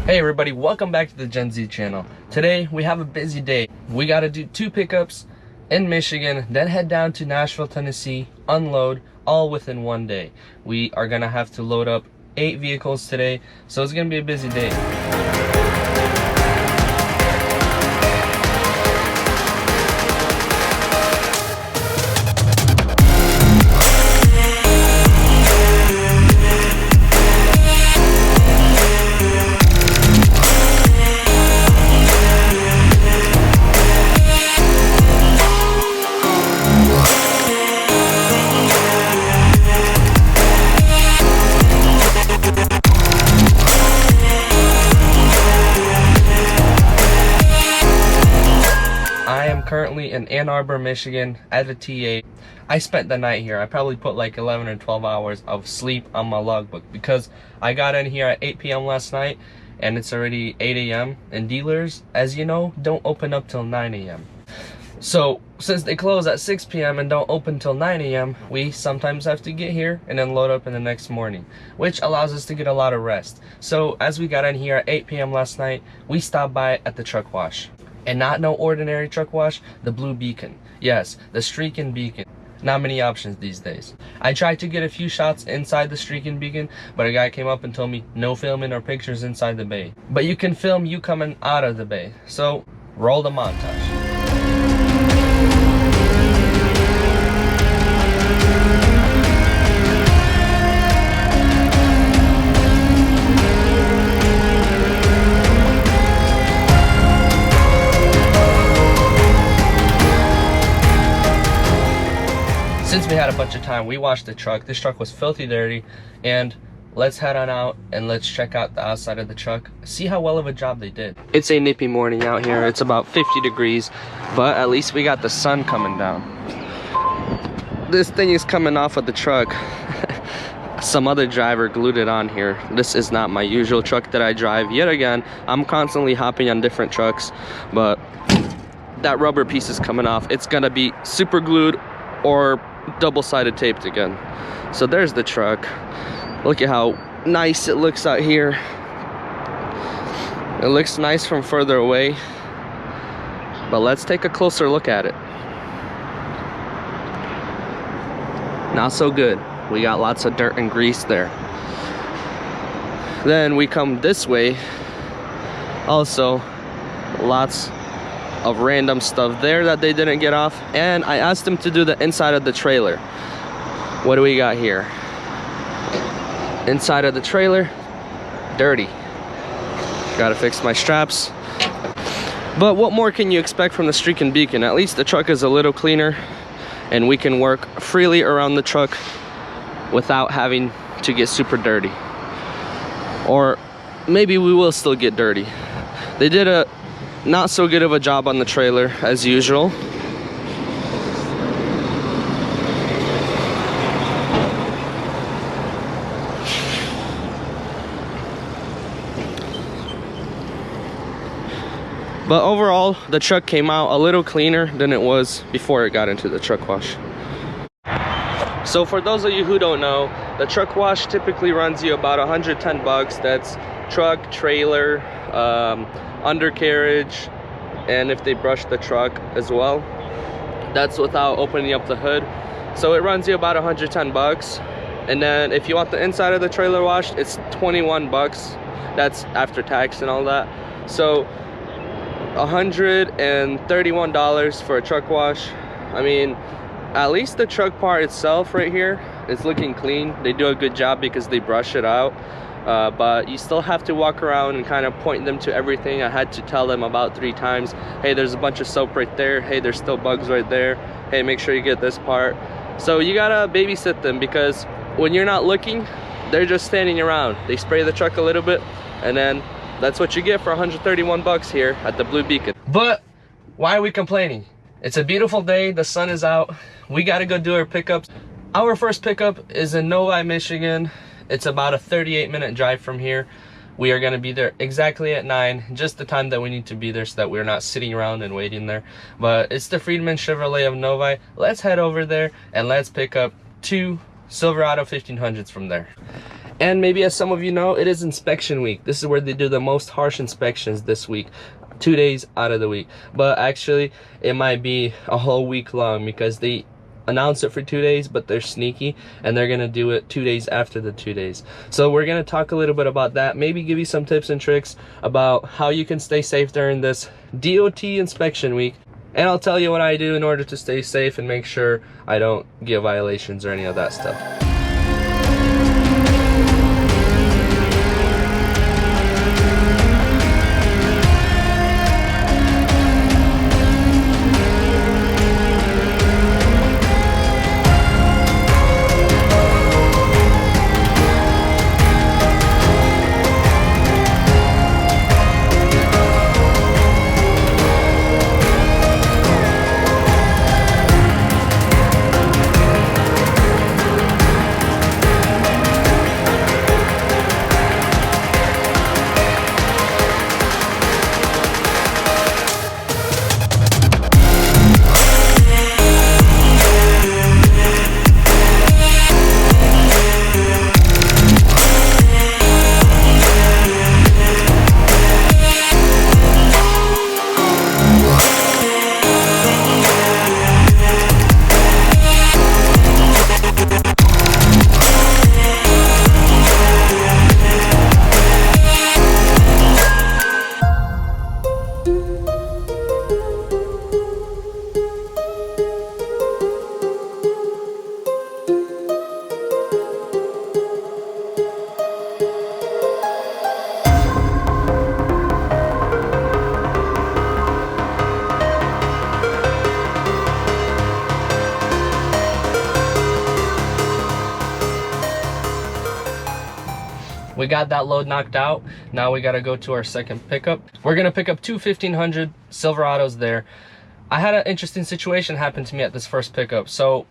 Hey everybody, welcome back to the Gen Z channel. Today we have a busy day. We gotta do 2 pickups in Michigan, then head down to Nashville, Tennessee, unload, all within 1 day. We are gonna have to load up 8 vehicles today, so it's gonna be a busy day. Currently in Ann Arbor, Michigan at a TA. I spent the night here. I probably put like 11 or 12 hours of sleep on my logbook because I got in here at 8 p.m. last night and it's already 8 a.m. and dealers, as you know, don't open up till 9 a.m. So since they close at 6 p.m. and don't open till 9 a.m., we sometimes have to get here and then load up in the next morning, which allows us to get a lot of rest. So as we got in here at 8 p.m. last night, we stopped by at the truck wash. And not no ordinary truck wash, the blue beacon. Yes, the streaking beacon. Not many options these days. I tried to get a few shots inside the streaking beacon, but a guy came up and told me no filming or pictures inside the bay. But you can film you coming out of the bay. So roll the montage. Since we had a bunch of time, we washed the truck. This truck was filthy dirty, and let's head on out and let's check out the outside of the truck, see how well of a job they did. It's a nippy morning out here. It's about 50 degrees, but at least we got the sun coming down. This thing is coming off of the truck. Some other driver glued it on here. This is not my usual truck that I drive. Yet again, I'm constantly hopping on different trucks, but that rubber piece is coming off. It's gonna be super glued or double-sided taped again. So there's the truck. Look at how nice it looks out here. It looks nice from further away, but let's take a closer look at it. Not so good. We got lots of dirt and grease there. Then we come this way, also lots of random stuff there that they didn't get off, and I asked them to do the inside of the trailer. What do we got here? Inside of the trailer, dirty. Gotta fix my straps. But what more can you expect from the streaking beacon? At least the truck is a little cleaner and we can work freely around the truck without having to get super dirty. Or maybe we will still get dirty. They did a not so good of a job on the trailer as usual. But overall, the truck came out a little cleaner than it was before it got into the truck wash. So for those of you who don't know, the truck wash typically runs you about 110 bucks. That's truck, trailer, undercarriage, and if they brush the truck as well. That's without opening up the hood. So it runs you about 110 bucks. And then if you want the inside of the trailer washed, it's 21 bucks. That's after tax and all that. So $131 for a truck wash. I mean, at least the truck part itself right here is looking clean. They do a good job because they brush it out. But you still have to walk around and kind of point them to everything. I had to tell them about 3 times, hey, there's a bunch of soap right there. Hey, there's still bugs right there. Hey, make sure you get this part. So you gotta babysit them because when you're not looking, they're just standing around. They spray the truck a little bit and then that's what you get for 131 bucks here at the Blue Beacon. But why are we complaining? It's a beautiful day, the sun is out. We gotta go do our pickups. Our first pickup is in Novi, Michigan. It's about a 38-minute drive from here. We are gonna be there exactly at 9, just the time that we need to be there so that we're not sitting around and waiting there. But it's the Friedman Chevrolet of Novi. Let's head over there and let's pick up 2 Silverado 1500s from there. And maybe as some of you know, it is inspection week. This is where they do the most harsh inspections this week, 2 days out of the week. But actually it might be a whole week long, because they announce it for 2 days, but they're sneaky and they're gonna do it 2 days after the 2 days. So we're gonna talk a little bit about that, maybe give you some tips and tricks about how you can stay safe during this DOT inspection week. And I'll tell you what I do in order to stay safe and make sure I don't get violations or any of that stuff. We got that load knocked out. Now we gotta go to our second pickup. We're gonna pick up two 1500 Silverados there. I had an interesting situation happen to me at this first pickup. So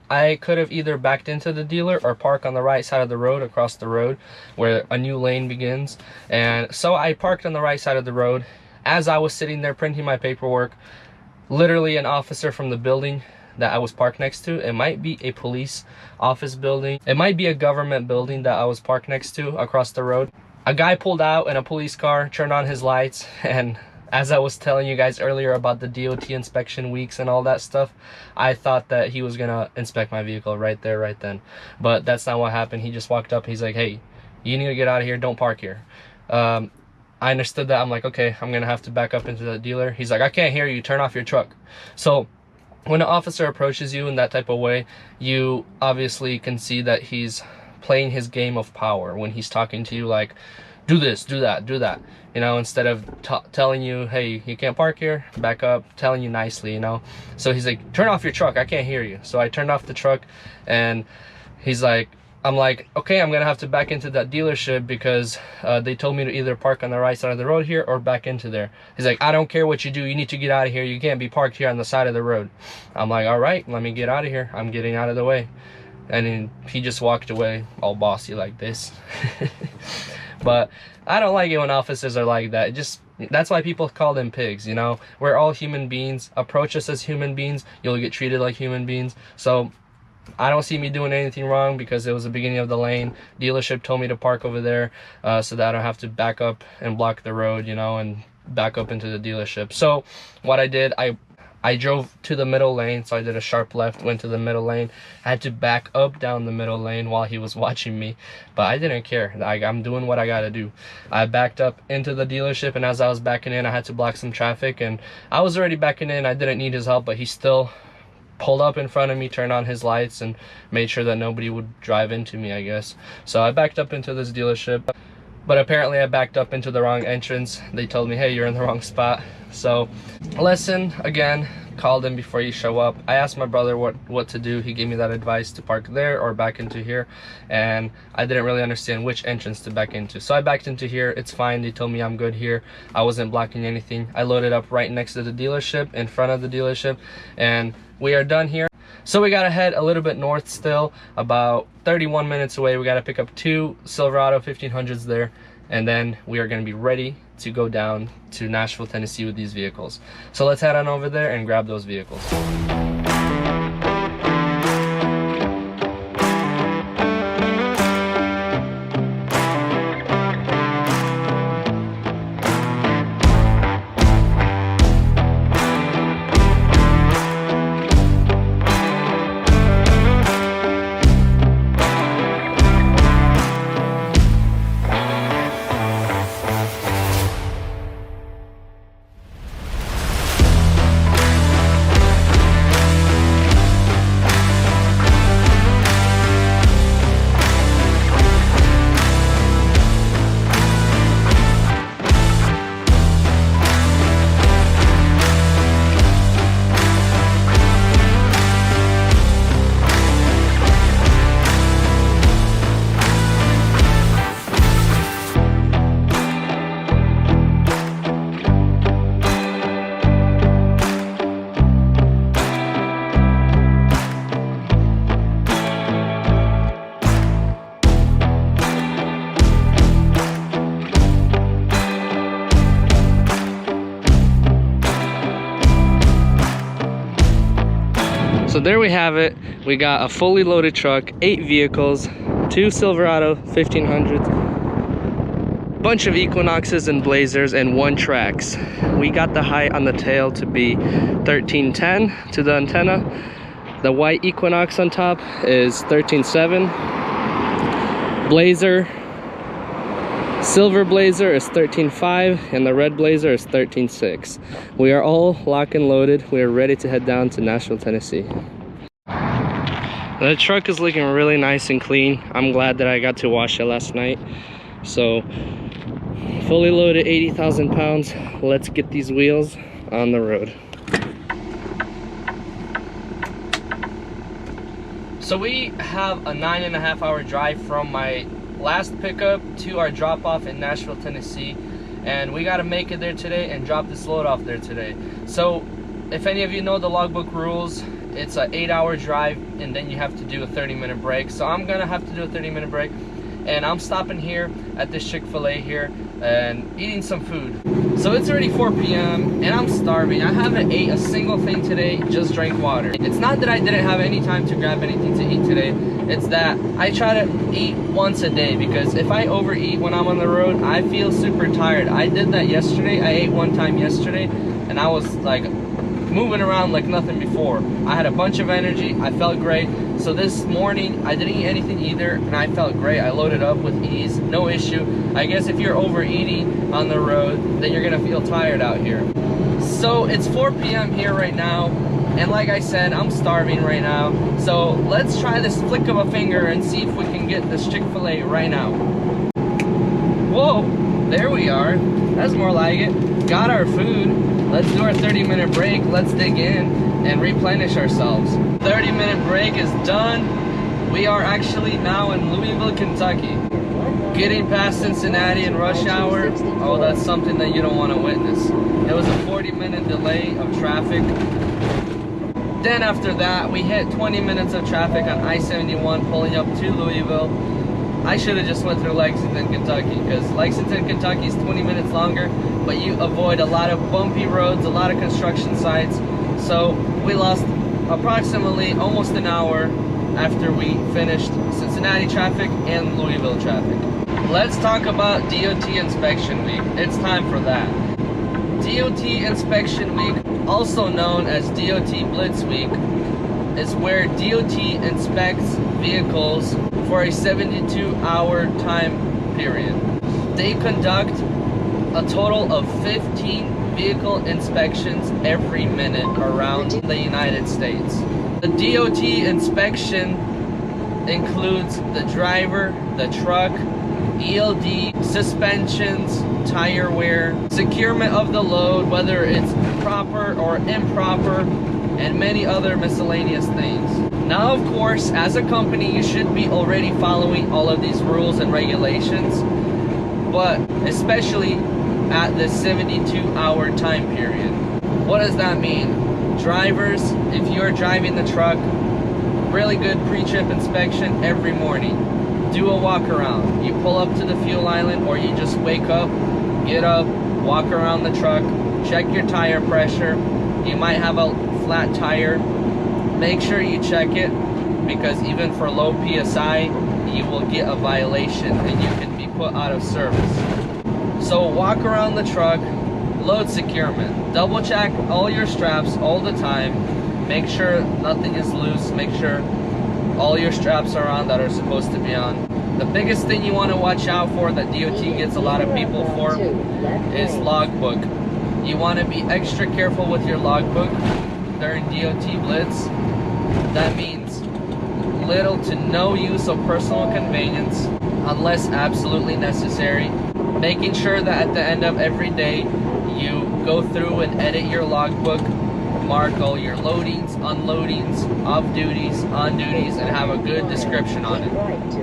I could have either backed into the dealer or park on the right side of the road, across the road where a new lane begins. And so I parked on the right side of the road. As I was sitting there printing my paperwork, literally an officer from the building that I was parked next to, it might be a police office building, it might be a government building that I was parked next to across the road. A guy pulled out in a police car, turned on his lights, and as I was telling you guys earlier about the DOT inspection weeks and all that stuff, I thought that he was gonna inspect my vehicle right there, right then. But that's not what happened. He just walked up, he's like, hey, you need to get out of here, don't park here. I understood that. I'm like, okay, I'm gonna have to back up into the dealer. He's like, I can't hear you, turn off your truck. So when an officer approaches you in that type of way, you obviously can see that he's playing his game of power when he's talking to you like, do this, do that, do that. You know, instead of telling you, hey, you can't park here, back up, telling you nicely, you know. So he's like, turn off your truck, I can't hear you. So I turned off the truck, and he's like, I'm like, okay, I'm gonna have to back into that dealership because they told me to either park on the right side of the road here or back into there. He's like, I don't care what you do, you need to get out of here, you can't be parked here on the side of the road. I'm like, all right, let me get out of here, I'm getting out of the way. And then he just walked away all bossy like this. But I don't like it when officers are like that. That's why people call them pigs, you know. We're all human beings. Approach us as human beings, you'll get treated like human beings. So I don't see me doing anything wrong because it was the beginning of the lane. Dealership told me to park over there so that I don't have to back up and block the road, you know, and back up into the dealership. So what I did, I drove to the middle lane, so I did a sharp left, went to the middle lane. I had to back up down the middle lane while he was watching me, but I didn't care. I'm doing what I gotta do. I backed up into the dealership, and as I was backing in, I had to block some traffic, and I was already backing in. I didn't need his help, but he still pulled up in front of me, turned on his lights, and made sure that nobody would drive into me, I guess. So I backed up into this dealership, but apparently I backed up into the wrong entrance. They told me, hey, you're in the wrong spot. So listen, again, call them before you show up. I asked my brother what to do. He gave me that advice to park there or back into here, and I didn't really understand which entrance to back into. So I backed into here. It's fine. They told me I'm good here. I wasn't blocking anything. I loaded up right next to the dealership, in front of the dealership, and we are done here. So we gotta head a little bit north still, about 31 minutes away. We gotta pick up two Silverado 1500s there, and then we are gonna be ready to go down to Nashville, Tennessee with these vehicles. So let's head on over there and grab those vehicles. So there we have it. We got a fully loaded truck, 8 vehicles, 2 Silverado 1500s, bunch of Equinoxes and Blazers, and 1 Trax. We got the height on the tail to be 1310 to the antenna. The white Equinox on top is 13.7. Blazer, silver Blazer is 13.5, and the red Blazer is 13.6. We are all locked and loaded. We are ready to head down to Nashville, Tennessee. The truck is looking really nice and clean. I'm glad that I got to wash it last night. So, fully loaded, 80,000 pounds. Let's get these wheels on the road. So we have a 9.5 hour drive from my last pickup to our drop off in Nashville, Tennessee, and we got to make it there today and drop this load off there today. So if any of you know the logbook rules, it's an 8-hour drive and then you have to do a 30-minute break. So I'm gonna have to do a 30-minute break, and I'm stopping here at this Chick-fil-A here and eating some food. So it's already 4 p.m. and I'm starving. I haven't ate a single thing today, just drank water. It's not that I didn't have any time to grab anything to eat today. It's that I try to eat once a day, because if I overeat when I'm on the road, I feel super tired. I did that yesterday. I ate one time yesterday and I was like moving around like nothing before. I had a bunch of energy. I felt great. So this morning I didn't eat anything either and I felt great. I loaded up with ease, no issue. I guess if you're overeating on the road, then you're gonna feel tired out here. So it's 4 p.m. here right now, and like I said, I'm starving right now. So let's try this flick of a finger and see if we can get this Chick-fil-A right now. Whoa, there we are. That's more like it. Got our food. Let's do our 30-minute break. Let's dig in and replenish ourselves. 30-minute break is done. We are actually now in Louisville, Kentucky. Getting past Cincinnati in rush hour, oh, that's something that you don't want to witness. It was a 40-minute delay of traffic. Then after that, we hit 20 minutes of traffic on I-71 pulling up to Louisville. I should have just went through Lexington, Kentucky, because Lexington, Kentucky is 20 minutes longer, but you avoid a lot of bumpy roads, a lot of construction sites. So we lost approximately almost an hour after we finished Cincinnati traffic and Louisville traffic. Let's talk about DOT Inspection Week. It's time for that. DOT Inspection Week, also known as DOT Blitz Week, is where DOT inspects vehicles for a 72-hour time period. They conduct a total of 15 vehicle inspections every minute around the United States. The DOT inspection includes the driver, the truck, ELD, suspensions, tire wear, securement of the load, whether it's proper or improper, and many other miscellaneous things. Now, of course, as a company, you should be already following all of these rules and regulations, but especially at this 72-hour time period. What does that mean? Drivers, if you're driving the truck, really good pre-trip inspection every morning. Do a walk around. You pull up to the fuel island, or you just wake up, get up, walk around the truck, check your tire pressure. You might have a flat tire. Make sure you check it, because even for low PSI, you will get a violation and you can be put out of service. So walk around the truck, load securement, double check all your straps all the time, make sure nothing is loose, make sure all your straps are on that are supposed to be on. The biggest thing you want to watch out for that DOT gets a lot of people for is logbook. You want to be extra careful with your logbook during DOT Blitz. That means little to no use of personal convenience unless absolutely necessary. Making sure that at the end of every day you go through and edit your logbook, mark all your loadings, unloadings, off duties, on duties, and have a good description on it.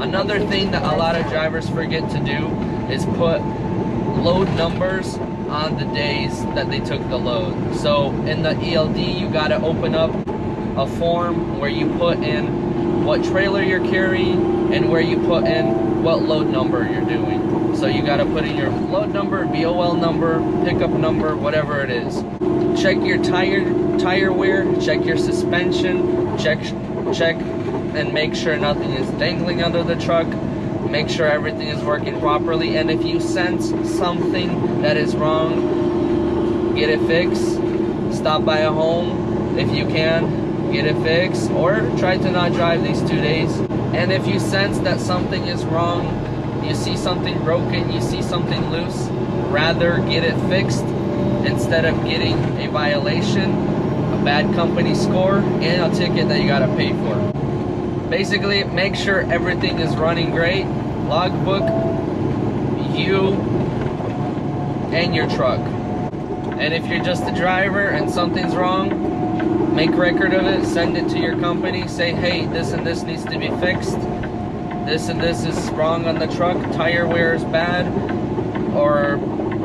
Another thing that a lot of drivers forget to do is put load numbers on the days that they took the load. So in the ELD, you got to open up a form where you put in what trailer you're carrying and where you put in what load number you're doing. So you gotta put in your load number, BOL number, pickup number, whatever it is. Check your tire wear, check your suspension, check and make sure nothing is dangling under the truck. Make sure everything is working properly, and if you sense something that is wrong, get it fixed. Stop by a home if you can, get it fixed, or try to not drive these 2 days. And if you sense that something is wrong, you see something broken, you see something loose, rather get it fixed instead of getting a violation, a bad company score, and a ticket that you gotta pay for. Basically, make sure everything is running great. Logbook, you, and your truck. And if you're just a driver and something's wrong, make record of it, send it to your company, say, hey, this and this needs to be fixed. This and this is wrong on the truck, tire wear is bad, or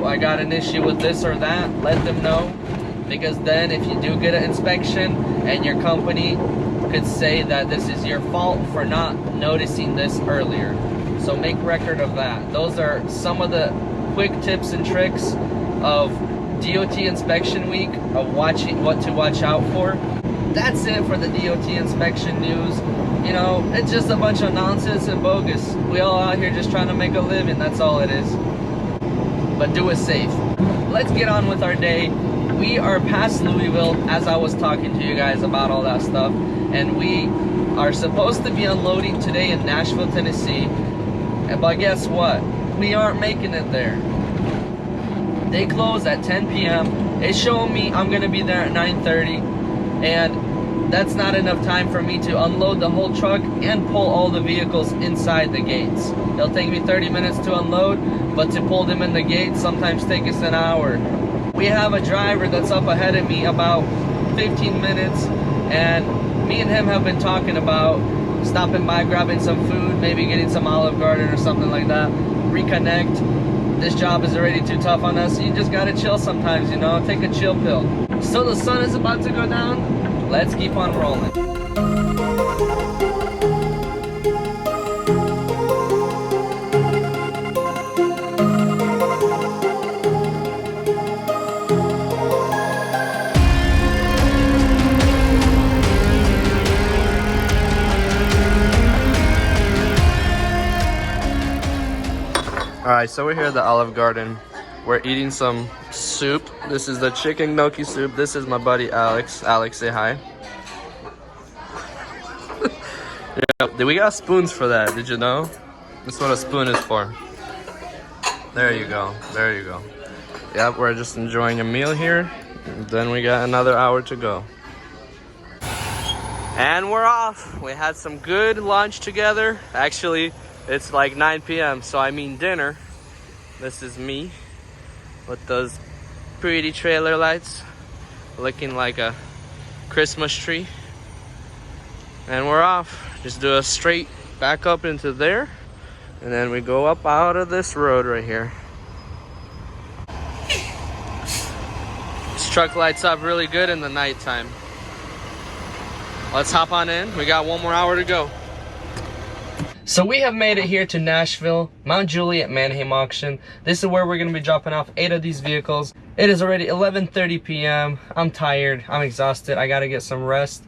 I got an issue with this or that. Let them know, because then if you do get an inspection and your company could say that this is your fault for not noticing this earlier. So make record of that. Those are some of the quick tips and tricks of DOT inspection week, of watching what to watch out for. That's it for the DOT inspection news. You know, it's just a bunch of nonsense and bogus. We all out here just trying to make a living, that's all it is. But do it safe. Let's get on with our day. We are past Louisville, as I was talking to you guys about all that stuff, and we are supposed to be unloading today in Nashville, Tennessee. But guess what? We aren't making it there. They close at 10 p.m. It's showing me I'm gonna be there at 9:30, and that's not enough time for me to unload the whole truck and pull all the vehicles inside the gates. It'll take me 30 minutes to unload, but to pull them in the gates sometimes takes us an hour. We have a driver that's up ahead of me about 15 minutes, and me and him have been talking about stopping by, grabbing some food, maybe getting some Olive Garden or something like that, reconnect. This job is already too tough on us. You just gotta chill sometimes, you know, take a chill pill. So the sun is about to go down. Let's keep on rolling. Alright, so we're here at the Olive Garden. We're eating some soup. This is the chicken gnocchi soup. This is my buddy Alex. Alex, say hi. Yeah, we got spoons for that. Did you know? That's what a spoon is for. There you go. There you go. Yep, we're just enjoying a meal here. Then we got another hour to go. And we're off. We had some good lunch together. Actually, it's like 9 p.m., so I mean dinner. This is me with those pretty trailer lights, looking like a Christmas tree. And we're off. Just do a straight back up into there, and then we go up out of this road right here. This truck lights up really good in the nighttime. Let's hop on in. We got one more hour to go. So we have made it here to Nashville, Mount Juliet Manheim auction. This is where we're going to be dropping off 8 of these vehicles. It is already 11:30 p.m. I'm tired. I'm exhausted. I got to get some rest.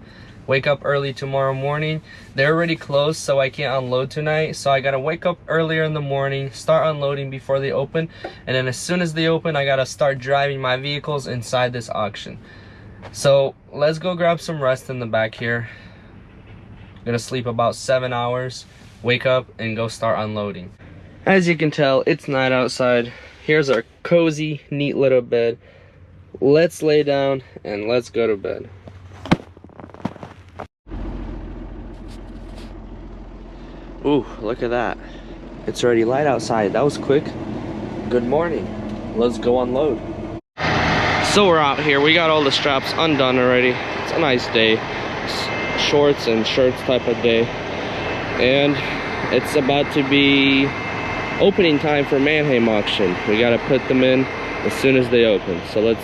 Wake up early tomorrow morning. They're already closed, so I can't unload tonight. So I got to wake up earlier in the morning, start unloading before they open. And then as soon as they open, I got to start driving my vehicles inside this auction. So let's go grab some rest in the back here. I'm going to sleep about 7 hours. Wake up and go start unloading. As you can tell, it's night outside. Here's our cozy, neat little bed. Let's lay down and let's go to bed. Ooh, look at that. It's already light outside. That was quick. Good morning. Let's go unload. So we're out here. We got all the straps undone already. It's a nice day. It's shorts and shirts type of day. And it's about to be opening time for Manheim auction. We gotta put them in as soon as they open. So let's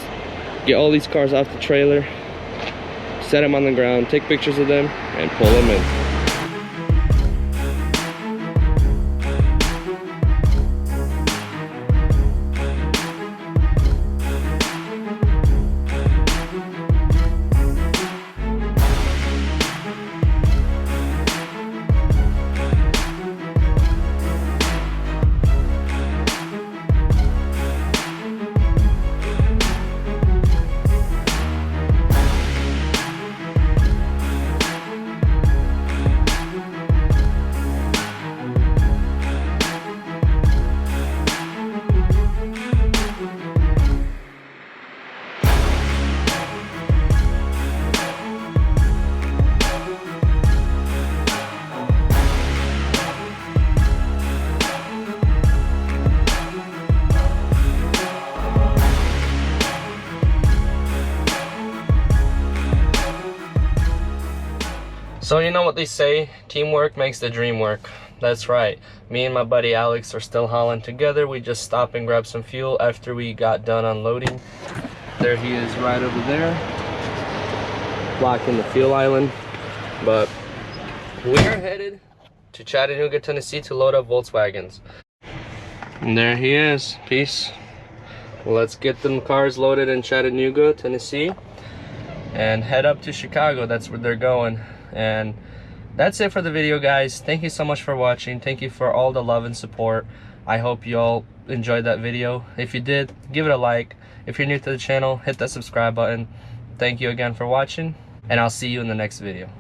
get all these cars off the trailer, set them on the ground, take pictures of them, and pull them in. So you know what they say, teamwork makes the dream work. That's right. Me and my buddy Alex are still hauling together. We just stopped and grabbed some fuel after we got done unloading. There he is right over there, blocking the fuel island. But we are headed to Chattanooga, Tennessee to load up Volkswagens. And there he is. Peace. Let's get them cars loaded in Chattanooga, Tennessee, and head up to Chicago. That's where they're going. And that's it for the video, guys. Thank you so much for watching. Thank you for all the love and support. I hope you all enjoyed that video. If you did, give it a like. If you're new to the channel, hit that subscribe button. Thank you again for watching, and I'll see you in the next video.